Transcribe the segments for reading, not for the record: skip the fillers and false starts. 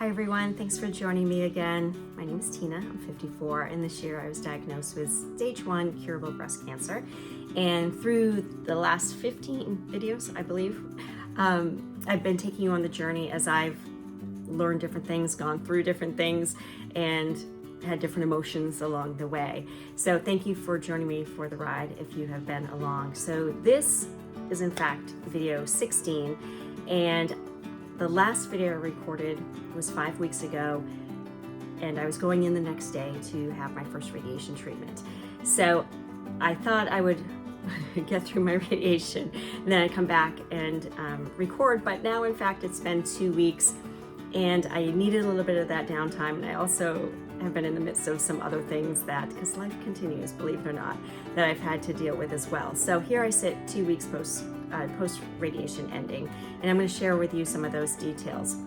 Hi everyone, thanks for joining me again. My name is Tina, I'm 54, and this year I was diagnosed with stage 1 curable breast cancer. And through the last 15 videos, I believe, I've been taking you on the journey as I've learned different things, gone through different things, and had different emotions along the way. So thank you for joining me for the ride if you have been along. So this is in fact video 16, and the last video I recorded was 5 weeks ago, and I was going in the next day to have my first radiation treatment. So I thought I would get through my radiation and then I'd come back and record, but now in fact it's been 2 weeks and I needed a little bit of that downtime, and I also have been in the midst of some other things that, because life continues, believe it or not, that I've had to deal with as well. So here I sit 2 weeks post radiation ending, and I'm going to share with you some of those details.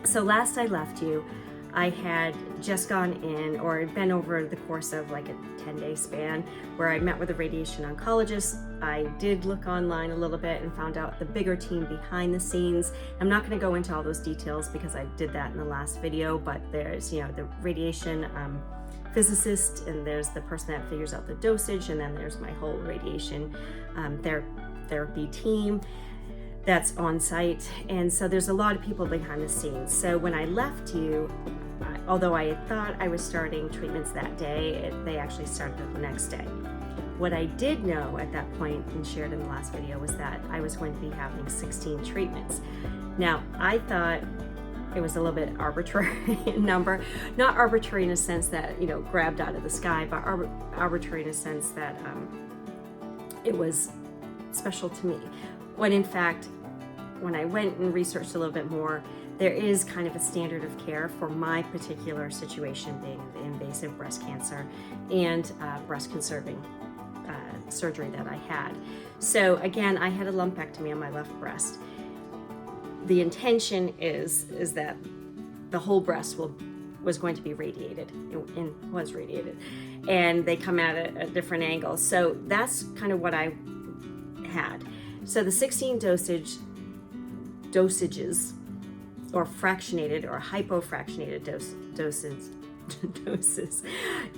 So last I left you, I had just gone in, or had been over the course of like a 10-day span where I met with a radiation oncologist. I did look online a little bit and found out the bigger team behind the scenes. I'm not going to go into all those details because I did that in the last video, but there's, the radiation physicist, and there's the person that figures out the dosage, and then there's my whole radiation therapy team that's on site. And so there's a lot of people behind the scenes. So when I left you, although I had thought I was starting treatments that day, they actually started the next day. What I did know at that point, and shared in the last video, was that I was going to be having 16 treatments. Now, I thought it was a little bit arbitrary number, not arbitrary in a sense that, grabbed out of the sky, but arbitrary in a sense that it was special to me. When in fact, when I went and researched a little bit more, there is kind of a standard of care for my particular situation, being the invasive breast cancer and breast conserving surgery that I had. So again, I had a lumpectomy on my left breast. The intention is that the whole breast was going to be radiated, and was radiated, and they come at a different angle. So that's kind of what I had. So the 16 dosages, or fractionated or hypofractionated doses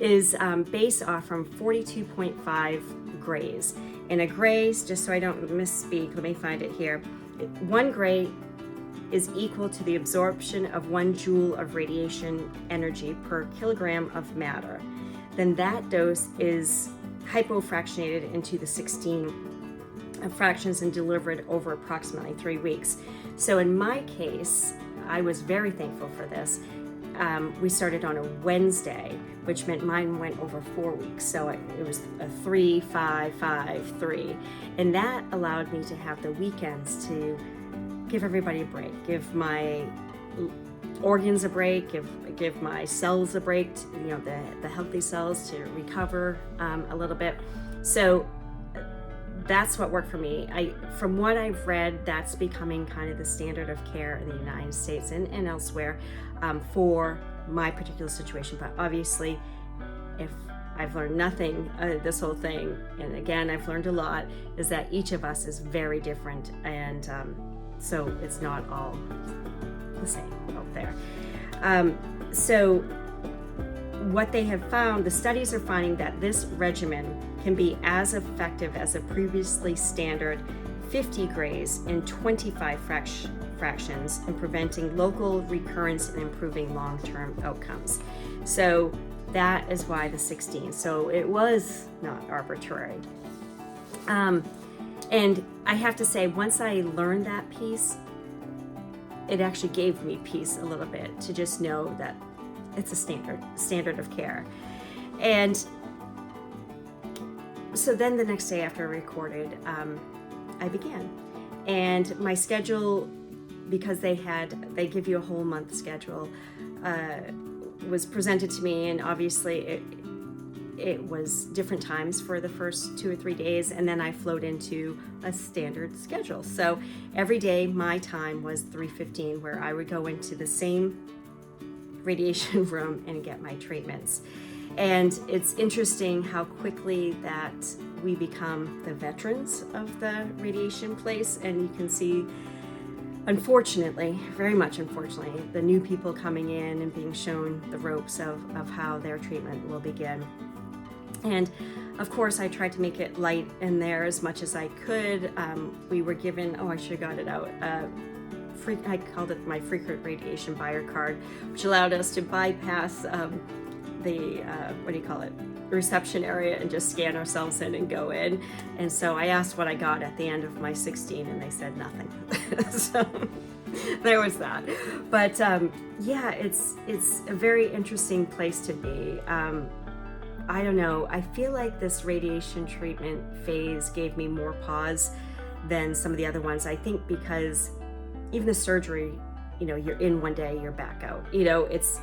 is based off from 42.5 grays. And a gray, just so I don't misspeak, let me find it here. 1 gray is equal to the absorption of 1 joule of radiation energy per kilogram of matter. Then that dose is hypofractionated into the 16 fractions and delivered over approximately 3 weeks. So in my case, I was very thankful for this. We started on a Wednesday, which meant mine went over 4 weeks. So it was a 3, 5, 5, 3. And that allowed me to have the weekends to give everybody a break, give my organs a break, give my cells a break, the healthy cells to recover a little bit. So that's what worked for me. From what I've read, that's becoming kind of the standard of care in the United States and elsewhere for my particular situation. But obviously, if I've learned nothing, this whole thing, and again, I've learned a lot, is that each of us is very different, and so it's not all the same out there. So what they have found, the studies are finding that this regimen can be as effective as a previously standard 50 grays in 25 fractions in preventing local recurrence and improving long-term outcomes. So that is why the 16. So it was not arbitrary. And I have to say, once I learned that piece, it actually gave me peace a little bit to just know that it's a standard of care. And so then the next day after I recorded, I began. And my schedule, because they give you a whole month schedule, was presented to me, and obviously it was different times for the first 2 or 3 days, and then I flowed into a standard schedule. So every day my time was 3:15, where I would go into the same radiation room and get my treatments. And it's interesting how quickly that we become the veterans of the radiation place, and you can see unfortunately, very much unfortunately, the new people coming in and being shown the ropes of how their treatment will begin. And of course, I tried to make it light in there as much as I could. We were given, oh, I should have got it out, I called it my frequent radiation buyer card, which allowed us to bypass the, what do you call it, reception area and just scan ourselves in and go in. And so I asked what I got at the end of my 16 and they said nothing. So there was that. But yeah, it's a very interesting place to be. I don't know, I feel like this radiation treatment phase gave me more pause than some of the other ones. I think because even the surgery, you know, you're in one day, you're back out. You know, it's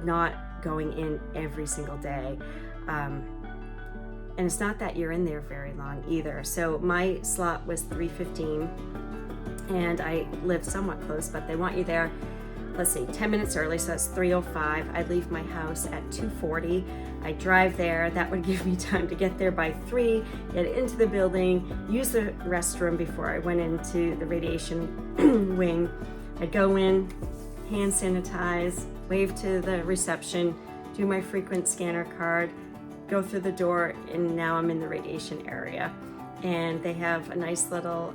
not going in every single day. And it's not that you're in there very long either. So my slot was 3:15 and I live somewhat close, but they want you there, let's see, 10 minutes early, so that's 3:05. I leave my house at 2:40. I drive there. That would give me time to get there by 3, get into the building, use the restroom before I went into the radiation wing. I'd go in, hand sanitize, wave to the reception, do my frequent scanner card, go through the door, and now I'm in the radiation area. And they have a nice little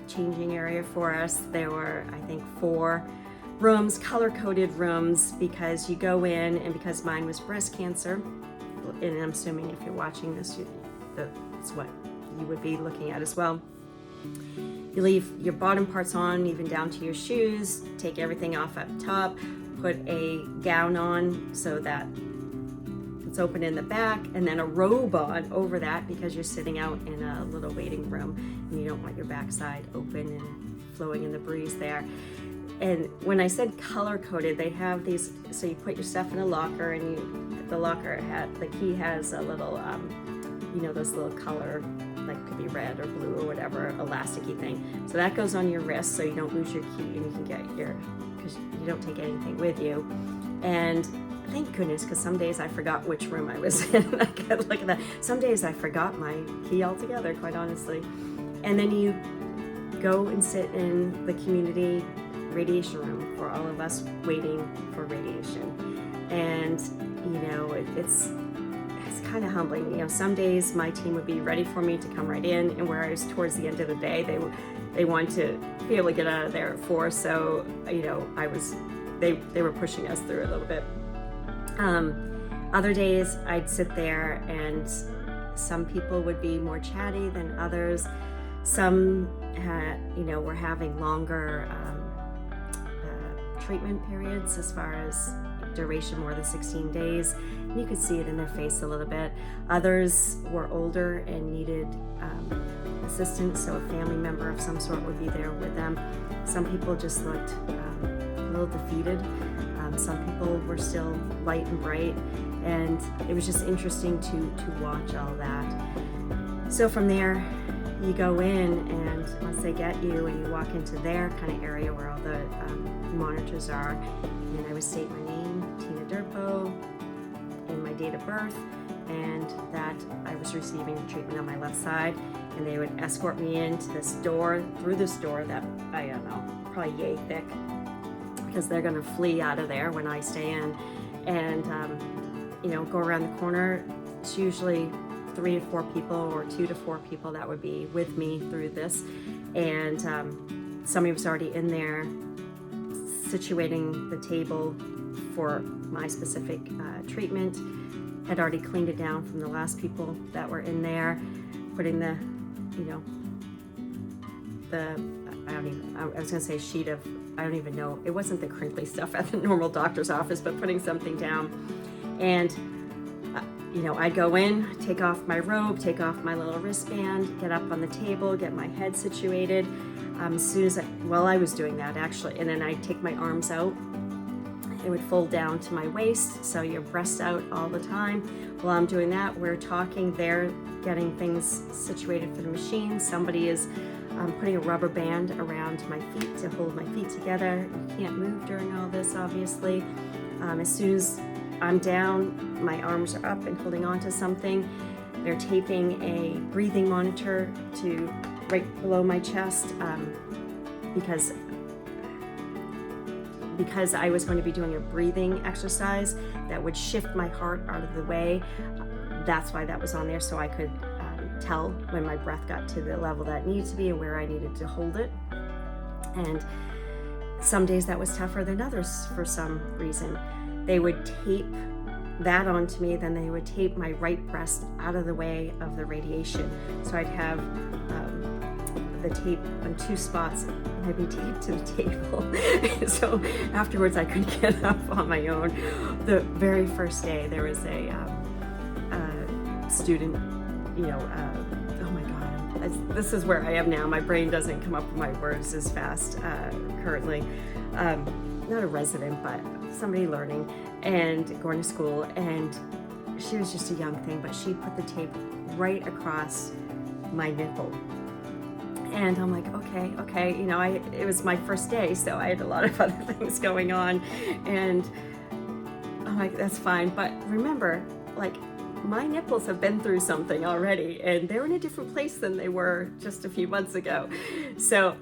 changing area for us. There were, I think, 4 rooms, color-coded rooms, because you go in, and because mine was breast cancer, and I'm assuming if you're watching this, that's what you would be looking at as well. You leave your bottom parts on, even down to your shoes, take everything off up top, put a gown on so that it's open in the back, and then a robe on over that because you're sitting out in a little waiting room and you don't want your backside open and flowing in the breeze there. And when I said color-coded, they have these, so you put your stuff in a locker, and the locker the key has a little, you know, those little color, like could be red or blue or whatever, elasticy thing. So that goes on your wrist so you don't lose your key and you can get because you don't take anything with you. And thank goodness, because some days I forgot which room I was in. I could look at that. Some days I forgot my key altogether, quite honestly. And then you go and sit in the community radiation room for all of us waiting for radiation. And you know, it's kind of humbling. You know, some days my team would be ready for me to come right in, and whereas towards the end of the day they wanted to be able to get out of there at 4, so you know, they were pushing us through a little bit. Other days I'd sit there, and some people would be more chatty than others. Some you know, were having longer treatment periods as far as duration, more than 16 days. And you could see it in their face a little bit. Others were older and needed assistance, so a family member of some sort would be there with them. Some people just looked a little defeated. Some people were still light and bright, and it was just interesting to watch all that. So from there, you go in, and once they get you and you walk into their kind of area where all the monitors are, and I would state my name, Tina Durpo, and my date of birth, and that I was receiving treatment on my left side, and they would escort me into this door, through this door that, I don't know, probably yay thick, because they're gonna flee out of there when I stay in, and you know, go around the corner. It's usually 3 to 4 people, or 2 to 4 people that would be with me through this, and somebody was already in there situating the table for my specific treatment, had already cleaned it down from the last people that were in there, putting the, you know, I was gonna say sheet of, I don't even know, it wasn't the crinkly stuff at the normal doctor's office, but putting something down. And you know, I'd go in, take off my robe, take off my little wristband, get up on the table, get my head situated. As soon as while I was doing that, actually, and then I'd take my arms out. It would fold down to my waist, so your breasts out all the time. While I'm doing that, we're talking, they're getting things situated for the machine. Somebody is putting a rubber band around my feet to hold my feet together. You can't move during all this, obviously. As soon as I'm down, my arms are up and holding on to something. They're taping a breathing monitor to right below my chest. because I was going to be doing a breathing exercise that would shift my heart out of the way. That's why that was on there, so I could tell when my breath got to the level that it needed to be and where I needed to hold it. And some days that was tougher than others for some reason. They would tape that onto me, then they would tape my right breast out of the way of the radiation. So I'd have the tape on 2 spots, and I'd be taped to the table. So afterwards I couldn't get up on my own. The very first day there was a student, oh my God, this is where I am now. My brain doesn't come up with my words as fast currently. Not a resident, but somebody learning and going to school, and she was just a young thing, but she put the tape right across my nipple. And I'm like, okay, it was my first day, so I had a lot of other things going on, and I'm like, that's fine. But remember, like, my nipples have been through something already, and they're in a different place than they were just a few months ago. So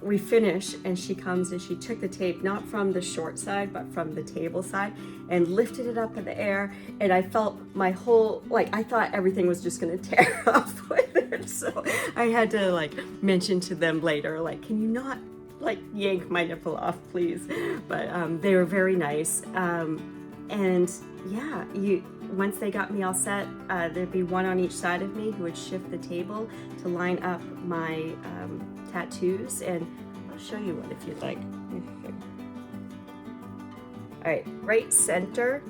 we finish, and she comes and she took the tape, not from the short side, but from the table side, and lifted it up in the air. And I felt my whole, I thought everything was just gonna tear off with it. So I had to mention to them later, can you not yank my nipple off, please? But they were very nice. And yeah, once they got me all set, there'd be one on each side of me who would shift the table to line up my tattoos, and I'll show you one if you'd like. All right, right center,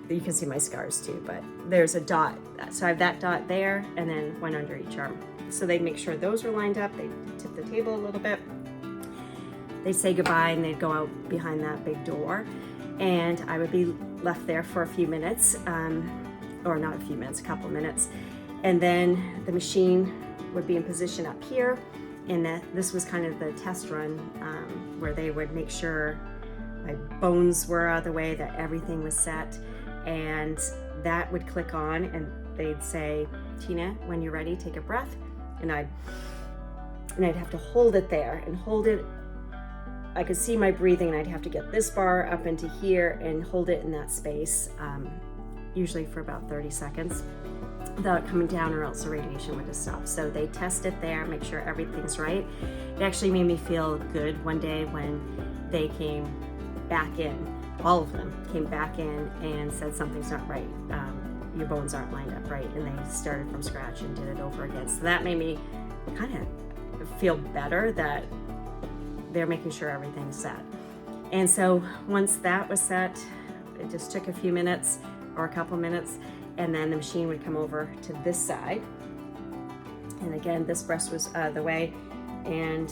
you can see my scars too, but there's a dot. So I have that dot there, and then one under each arm. So they make sure those are lined up. They tip the table a little bit. They'd say goodbye, and they'd go out behind that big door, and I would be left there for a few minutes, or not a few minutes, a couple minutes, and then the machine would be in position up here, and this was kind of the test run where they would make sure my bones were out of the way, that everything was set, and that would click on, and they'd say, Tina, when you're ready, take a breath, and I'd have to hold it there and hold it. I could see my breathing, and I'd have to get this bar up into here and hold it in that space, usually for about 30 seconds, without it coming down, or else the radiation would have stopped. So they test it there, make sure everything's right. It actually made me feel good one day when they came back in, all of them came back in and said something's not right. Your bones aren't lined up right, and they started from scratch and did it over again. So that made me kind of feel better that they're making sure everything's set. And so once that was set, it just took a few minutes or a couple minutes, and then the machine would come over to this side. And again, this breast was out of the way, and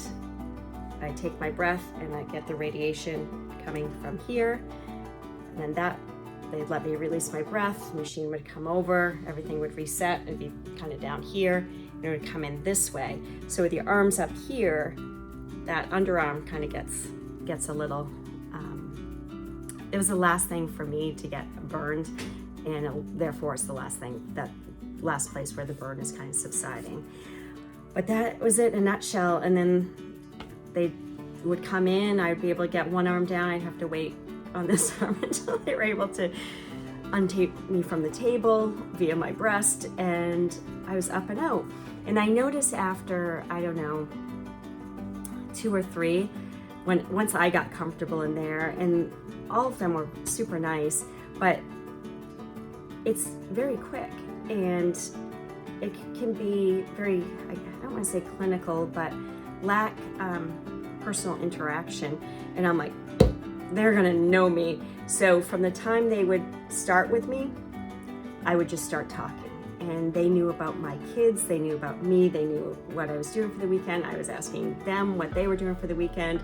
I take my breath and I get the radiation coming from here, and then they'd let me release my breath, the machine would come over, everything would reset, it'd be kind of down here, and it would come in this way. So with your arms up here, that underarm kind of gets a little, it was the last thing for me to get burned, and therefore it's the last place where the burn is kind of subsiding. But that was it in a nutshell. And then they would come in, I'd be able to get one arm down, I'd have to wait on this arm until they were able to untape me from the table via my breast, and I was up and out. And I noticed after, I don't know, 2 or 3, once I got comfortable in there, and all of them were super nice, but it's very quick, and it can be very, I don't want to say clinical, but lack personal interaction. And I'm like, they're gonna know me. So from the time they would start with me, I would just start talking. And they knew about my kids, they knew about me, they knew what I was doing for the weekend. I was asking them what they were doing for the weekend.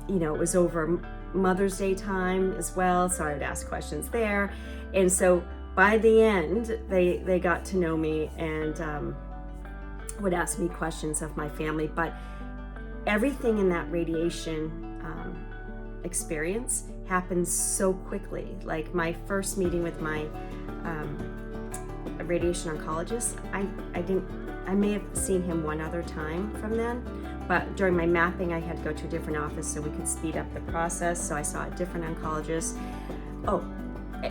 It was over Mother's Day time as well, so I would ask questions there. And so by the end, they got to know me and would ask me questions of my family. But everything in that radiation experience happens so quickly. Like my first meeting with my radiation oncologist, I may have seen him one other time from then, but during my mapping, I had to go to a different office so we could speed up the process. So I saw a different oncologist. Oh,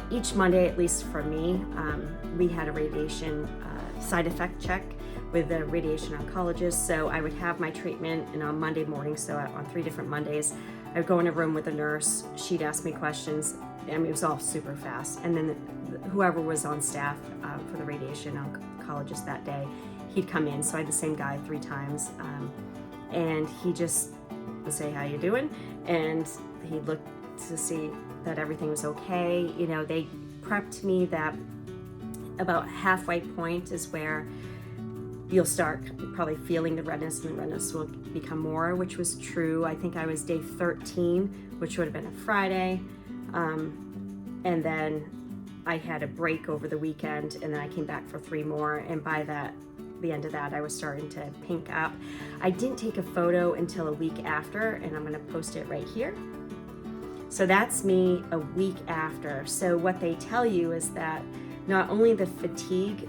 each Monday, at least for me, we had a radiation side effect check with the radiation oncologist. So I would have my treatment, and on Monday morning, so on 3 different Mondays, I would go in a room with a nurse. She'd ask me questions. I mean, it was all super fast. And then whoever was on staff for the radiation oncologist that day, he'd come in. So I had the same guy 3 times. And he just would say, "How you doing?" And he'd look to see that everything was okay. You know, they prepped me that about halfway point is where you'll start probably feeling the redness, and the redness will become more, which was true. I think I was day 13, which would have been a Friday. And then I had a break over the weekend, and then I came back for 3 more. And by the end of that, I was starting to pink up. I didn't take a photo until a week after, and I'm gonna post it right here. So that's me a week after. So what they tell you is that not only the fatigue,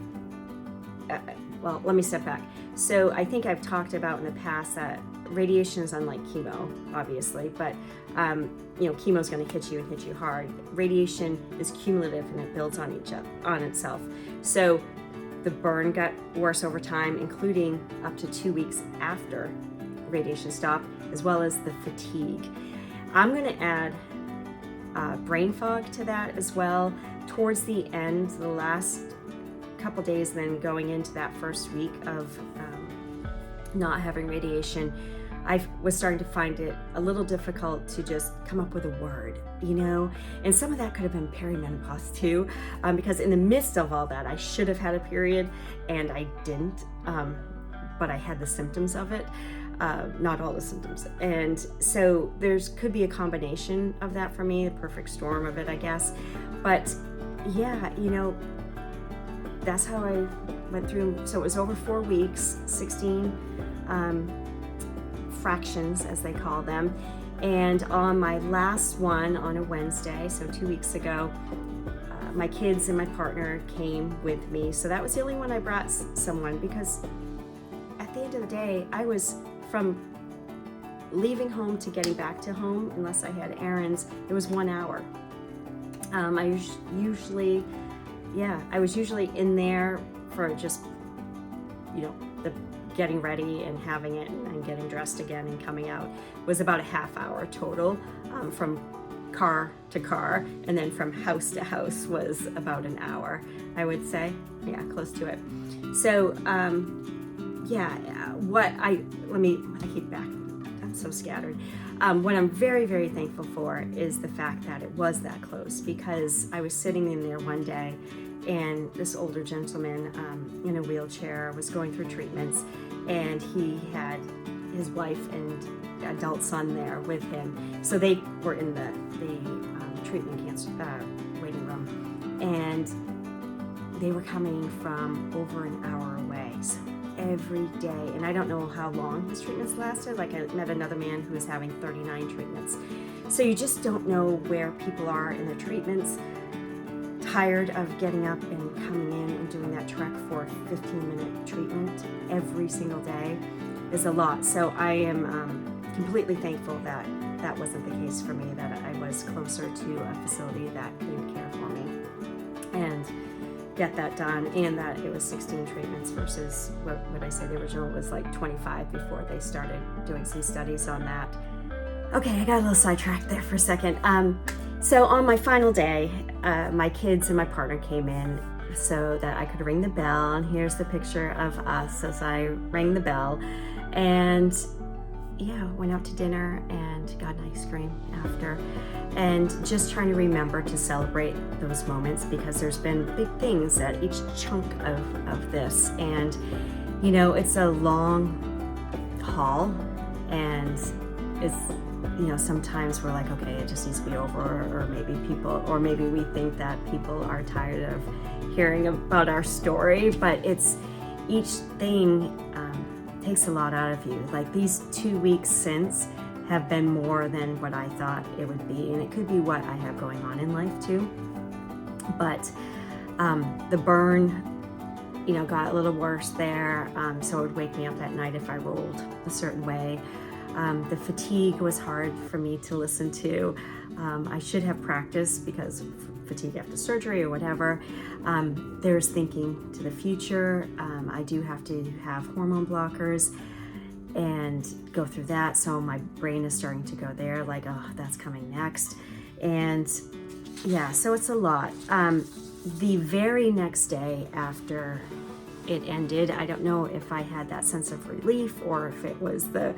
well, let me step back. So I think I've talked about in the past that radiation is unlike chemo, obviously, but you know, chemo is going to hit you and hit you hard. Radiation is cumulative and it builds on itself. So the burn got worse over time, including up to 2 weeks after radiation stopped, as well as the fatigue. I'm going to add brain fog to that as well. Towards the end, the last couple days, then going into that first week of not having radiation, I was starting to find it a little difficult to just come up with a word, you know? And some of that could have been perimenopause too, because in the midst of all that, I should have had a period and I didn't, but I had the symptoms of it, not all the symptoms. And so could be a combination of that for me, the perfect storm of it, I guess. But yeah, you know, that's how I went through. So it was over 4 weeks, 16 fractions, as they call them. And on my last one on a Wednesday, so 2 weeks ago, my kids and my partner came with me. So that was the only one I brought someone, because at the end of the day, I was from leaving home to getting back to home, unless I had errands, it was 1 hour. I was usually in there for just, you know, the getting ready and having it and getting dressed again and coming out. It was about a half hour total, from car to car, and then from house to house was about an hour, I would say. Yeah, close to it. So I keep back. I'm so scattered. What I'm very, very thankful for is the fact that it was that close, because I was sitting in there one day and this older gentleman in a wheelchair was going through treatments, and he had his wife and adult son there with him. So they were in the treatment cancer waiting room, and they were coming from over an hour away. So every day, and I don't know how long his treatments lasted. Like, I met another man who was having 39 treatments. So you just don't know where people are in their treatments. Tired of getting up and coming in and doing that trek for a 15-minute treatment every single day is a lot. So I am completely thankful that that wasn't the case for me, that I was closer to a facility that could care for me and get that done, and that it was 16 treatments versus what I say the original was like 25 before they started doing some studies on that. Okay, I got a little sidetracked there for a second. So on my final day, my kids and my partner came in so that I could ring the bell, and here's the picture of us as I rang the bell, and yeah, went out to dinner and got an ice cream after, and just trying to remember to celebrate those moments, because there's been big things at each chunk of this, and you know, it's a long haul, and it's, you know, sometimes we're like, okay, it just needs to be over, or maybe we think that people are tired of hearing about our story, but it's, each thing takes a lot out of you. Like, these 2 weeks since have been more than what I thought it would be, and it could be what I have going on in life too. But the burn you know, got a little worse there. So it would wake me up at night if I rolled a certain way. The fatigue was hard for me to listen to. I should have practiced because of fatigue after surgery or whatever. There's thinking to the future. I do have to have hormone blockers and go through that. So my brain is starting to go there, like, oh, that's coming next. And yeah, so it's a lot. The very next day after it ended, I don't know if I had that sense of relief or if it was the,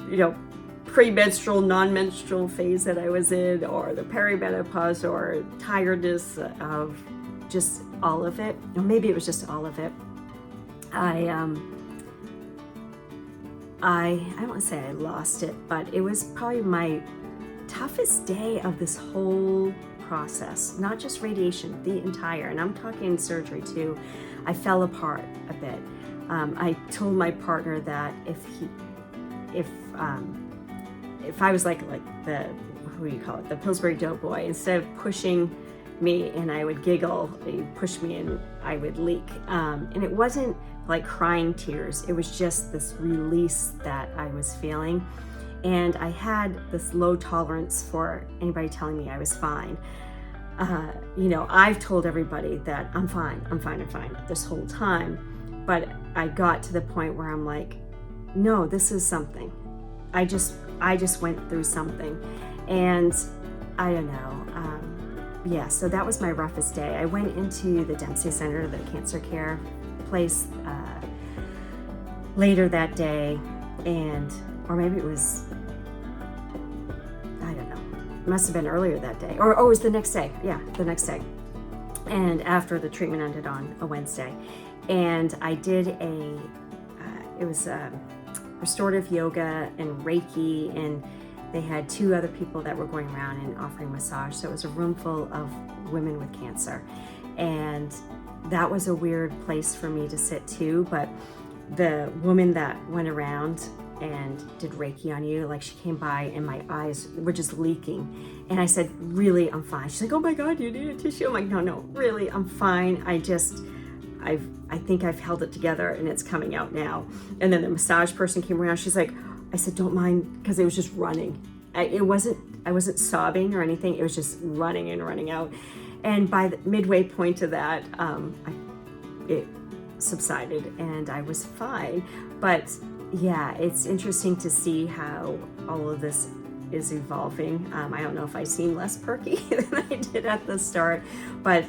you know, premenstrual, non-menstrual phase that I was in, or the perimenopause, or tiredness of just all of it. Or maybe it was just all of it. I don't want to say I lost it, but it was probably my toughest day of this whole process, not just radiation, the entire, and I'm talking surgery too. I fell apart a bit. I told my partner that if I was like the, what do you call it, the Pillsbury Doughboy, instead of pushing me and I would giggle, he'd push me and I would leak. And it wasn't like crying tears, it was just this release that I was feeling. And I had this low tolerance for anybody telling me I was fine. You know, I've told everybody that I'm fine this whole time. But I got to the point where I'm like, no, this is something. I just went through something. And I don't know. Yeah, so that was my roughest day. I went into the Dempsey Center, the cancer care place, later that day, or maybe it was, I don't know, it must have been earlier that day, or it was the next day. Yeah, the next day. And after the treatment ended on a Wednesday, and I did it was restorative yoga and Reiki, and they had 2 other people that were going around and offering massage. So it was a room full of women with cancer. And that was a weird place for me to sit too, but the woman that went around and did Reiki on you, like, she came by and my eyes were just leaking. And I said, really, I'm fine. She's like, oh my God, you need a tissue? I'm like, no, really, I'm fine. I think I've held it together and it's coming out now. And then the massage person came around. She's like, I said, don't mind, because it was just running. I wasn't sobbing or anything. It was just running and running out. And by the midway point of that, it subsided and I was fine. But yeah, it's interesting to see how all of this is evolving. I don't know if I seem less perky than I did at the start, but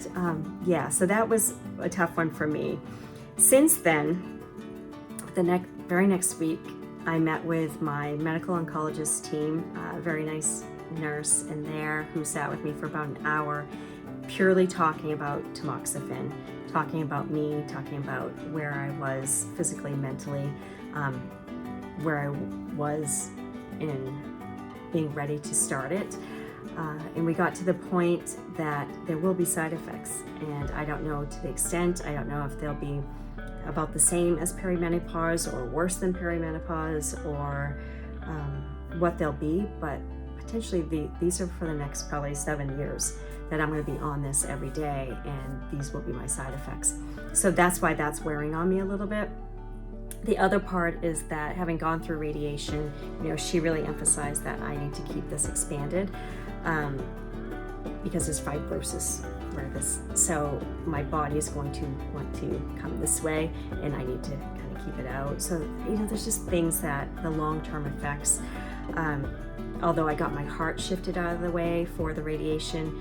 yeah, so that was a tough one for me. Since then, the very next week, I met with my medical oncologist team, a very nice nurse in there who sat with me for about an hour, purely talking about tamoxifen, talking about me, talking about where I was physically, mentally, where I was in being ready to start it. And we got to the point that there will be side effects, and I don't know to the extent. I don't know if they'll be about the same as perimenopause or worse than perimenopause, or what they'll be, but potentially these are for the next probably 7 years that I'm going to be on this every day, and these will be my side effects. So that's why that's wearing on me a little bit. The other part is that having gone through radiation, you know, she really emphasized that I need to keep this expanded because there's fibrosis where this, so my body is going to want to come this way and I need to kind of keep it out. So, you know, there's just things that the long-term effects, although I got my heart shifted out of the way for the radiation,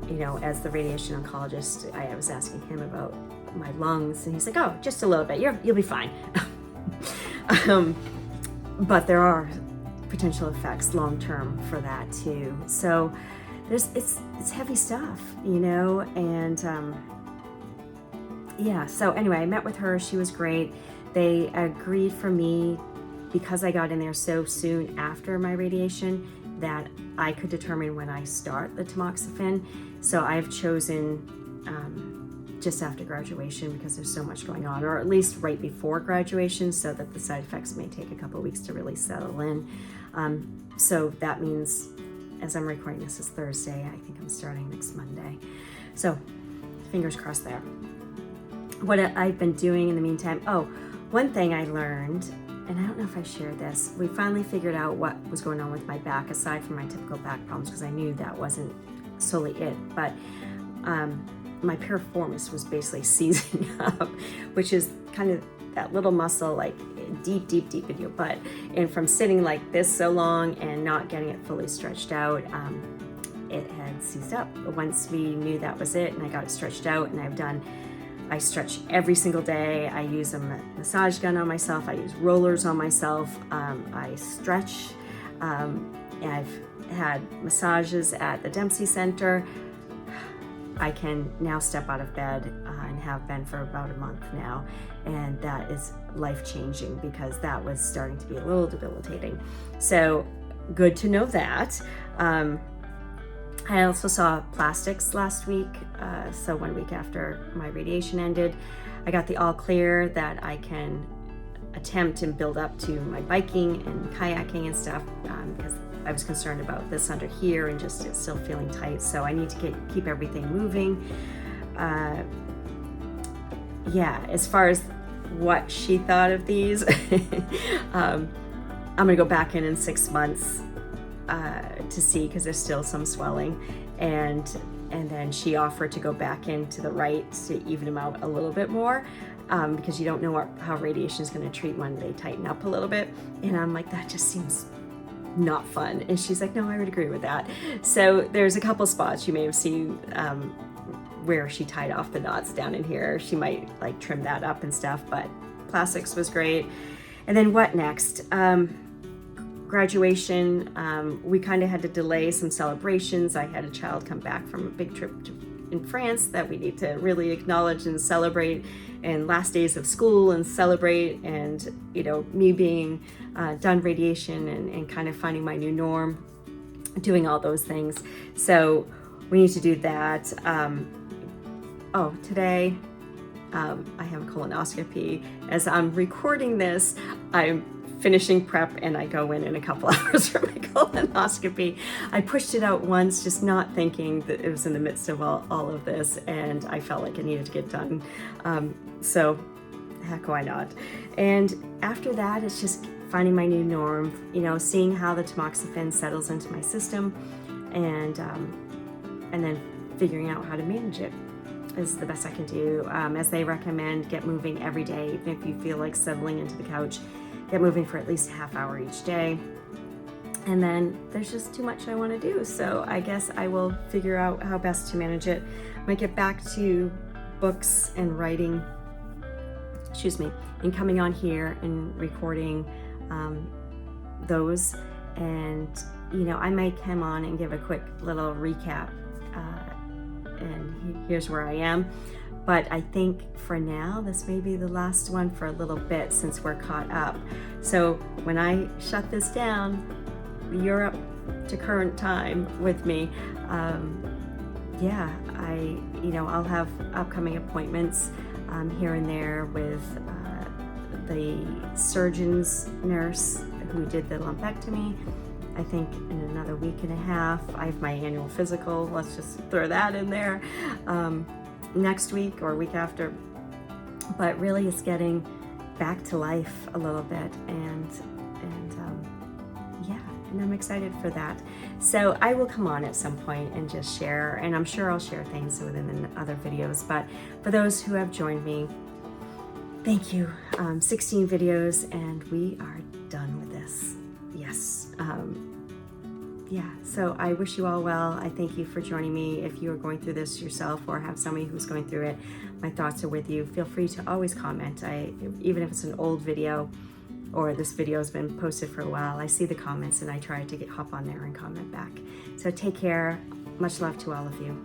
you know, as the radiation oncologist, I was asking him about my lungs, and he's like, oh, just a little bit, you'll be fine. But there are potential effects long-term for that too. So it's heavy stuff, you know, and yeah, so anyway, I met with her, she was great. They agreed for me, because I got in there so soon after my radiation, that I could determine when I start the tamoxifen. So I've chosen just after graduation, because there's so much going on, or at least right before graduation, so that the side effects may take a couple of weeks to really settle in. So that means, as I'm recording this is Thursday, I think I'm starting next Monday. So fingers crossed there. what I've been doing in the meantime. Oh, one thing I learned, and I don't know if I shared this, we finally figured out what was going on with my back, aside from my typical back problems, because I knew that wasn't solely it, but my piriformis was basically seizing up, which is kind of that little muscle like deep in your butt. And from sitting like this so long and not getting it fully stretched out, it had seized up. But once we knew that was it and I got it stretched out, and I stretch every single day. I use a massage gun on myself. I use rollers on myself. I stretch. I've had massages at the Dempsey Center. I can now step out of bed and have been for about a month now. And that is life-changing, because that was starting to be a little debilitating. So good to know that. I also saw plastics last week. So 1 week after my radiation ended, I got the all clear that I can attempt and build up to my biking and kayaking and stuff, because I was concerned about this under here and just it's still feeling tight. So I need to keep everything moving. Yeah, as far as what she thought of these, I'm gonna go back in 6 months to see, because there's still some swelling, and then she offered to go back into the right to even them out a little bit more, because you don't know how radiation is going to treat when they tighten up a little bit. And I'm like, that just seems not fun. And she's like, no, I would agree with that. So there's a couple spots you may have seen where she tied off the knots down in here. She might like trim that up and stuff, but plastics was great. And then what next? Graduation, we kind of had to delay some celebrations. I had a child come back from a big trip in France that we need to really acknowledge and celebrate, and last days of school and celebrate, and me being done radiation and kind of finding my new norm, doing all those things. So we need to do that. Oh, today I have a colonoscopy. As I'm recording this, I'm finishing prep, and I go in a couple hours for my colonoscopy. I pushed it out once, just not thinking that it was in the midst of all of this, and I felt like it needed to get done. So heck, why not? And after that, it's just finding my new norm, seeing how the tamoxifen settles into my system, and then figuring out how to manage it is the best I can do. As they recommend, get moving every day, even if you feel like settling into the couch. Get moving for at least a half hour each day. And then there's just too much I want to do. So I guess I will figure out how best to manage it. I might get back to books and writing, and coming on here and recording those. And, I might come on and give a quick little recap. And here's where I am. But I think for now, this may be the last one for a little bit, since we're caught up. So when I shut this down, you're up to current time with me. Yeah, I'll have upcoming appointments here and there with the surgeon's nurse who did the lumpectomy. I think in another week and a half, I have my annual physical. Let's just throw that in there. Next week or week after, but really it's getting back to life a little bit, and I'm excited for that. So I will come on at some point and just share, and I'm sure I'll share things within the other videos. But for those who have joined me, thank you. 16 videos, and we are done with this. Yes. Yeah, so I wish you all well. I thank you for joining me. If you are going through this yourself or have somebody who's going through it, my thoughts are with you. Feel free to always comment. Even if it's an old video or this video has been posted for a while, I see the comments and I try to hop on there and comment back. So take care. Much love to all of you.